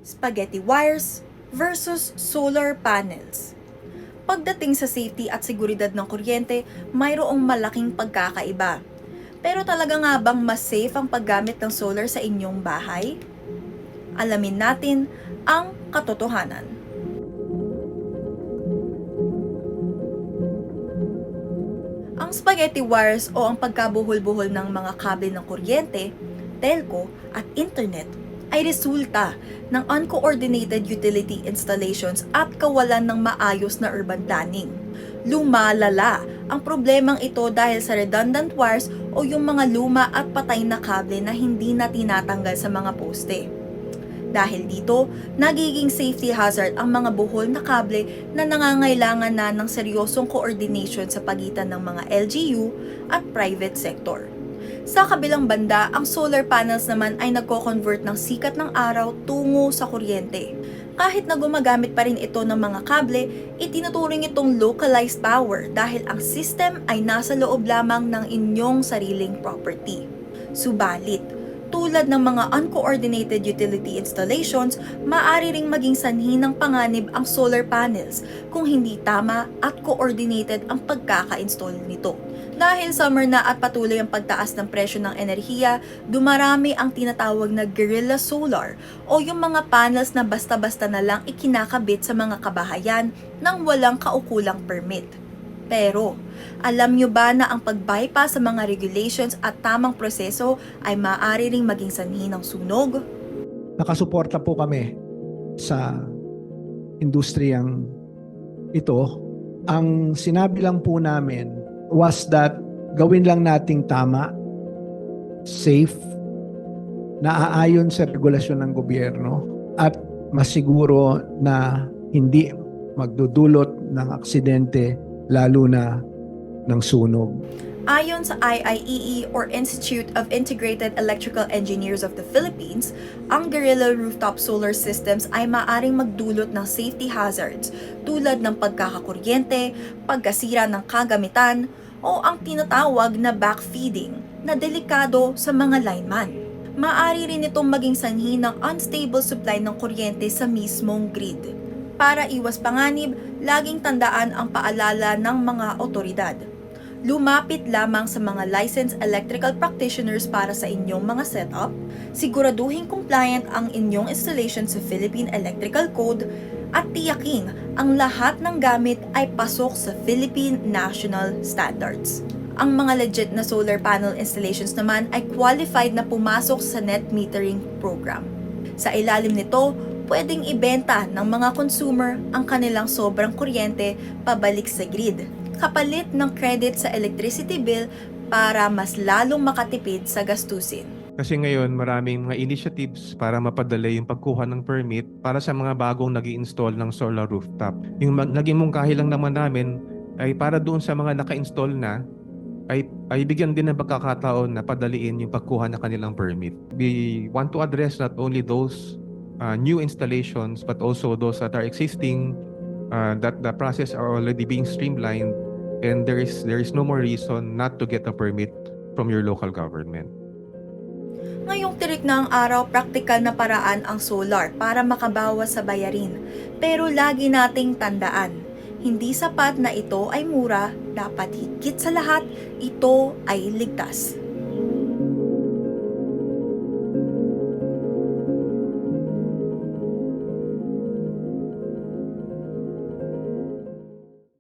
spaghetti wires versus solar panels. Pagdating sa safety at seguridad ng kuryente, mayroong malaking pagkakaiba. Pero talaga nga bang mas safe ang paggamit ng solar sa inyong bahay? Alamin natin ang katotohanan. Ang spaghetti wires o ang pagkabuhol-buhol ng mga kable ng kuryente, telco at internet ay resulta ng uncoordinated utility installations at kawalan ng maayos na urban planning. Lumalala ang problemang ito dahil sa redundant wires o yung mga luma at patay na kable na hindi na tinatanggal sa mga poste. Dahil dito, nagiging safety hazard ang mga buhol na kable na nangangailangan na ng seryosong coordination sa pagitan ng mga LGU at private sector. Sa kabilang banda, ang solar panels naman ay nagko-convert ng sikat ng araw tungo sa kuryente. Kahit na gumagamit pa rin ito ng mga kable, itinuturing itong localized power dahil ang system ay nasa loob lamang ng inyong sariling property. Subalit, tulad ng mga uncoordinated utility installations, maaari ring maging sanhi ng panganib ang solar panels kung hindi tama at coordinated ang pagkaka-install nito. Dahil summer na at patuloy ang pagtaas ng presyo ng enerhiya, dumarami ang tinatawag na guerrilla solar o yung mga panels na basta-basta na lang ikinakabit sa mga kabahayan nang walang kaukulang permit. Pero, alam nyo ba na ang pag-bypass sa mga regulations at tamang proseso ay maaari ring maging sanhi ng sunog? Nakasuporta po kami sa industriyang ito. Ang sinabi lang po namin was that gawin lang nating tama, safe, naaayon sa regulasyon ng gobyerno at masiguro na hindi magdudulot ng aksidente lalo na ng sunog. Ayon sa IIEE or Institute of Integrated Electrical Engineers of the Philippines, ang guerrilla rooftop solar systems ay maaring magdulot ng safety hazards tulad ng pagkakakuryente, pagkasira ng kagamitan, o ang tinatawag na backfeeding na delikado sa mga lineman. Maaari rin itong maging sanhi ng unstable supply ng kuryente sa mismong grid. Para iwas panganib, laging tandaan ang paalala ng mga otoridad. Lumapit lamang sa mga licensed electrical practitioners para sa inyong mga setup, siguraduhin compliant ang inyong installation sa Philippine Electrical Code, at tiyaking ang lahat ng gamit ay pasok sa Philippine National Standards. Ang mga legit na solar panel installations naman ay qualified na pumasok sa net metering program. Sa ilalim nito, pwedeng ibenta ng mga consumer ang kanilang sobrang kuryente pabalik sa grid, kapalit ng credit sa electricity bill para mas lalong makatipid sa gastusin. Kasi ngayon maraming mga initiatives para mapadali yung pagkuha ng permit para sa mga bagong nag-i-install ng solar rooftop. Yung naging mungkahi lang naman namin ay para doon sa mga naka-install na ay bigyan din ng pagkakataon na padaliin yung pagkuha ng kanilang permit. We want to address not only those new installations but also those that are existing, that the process are already being streamlined, and there is no more reason not to get a permit from your local government. Ngayong tirik na ang araw, praktikal na paraan ang solar para makabawas sa bayarin. Pero lagi nating tandaan, hindi sapat na ito ay mura, dapat higit sa lahat, ito ay ligtas.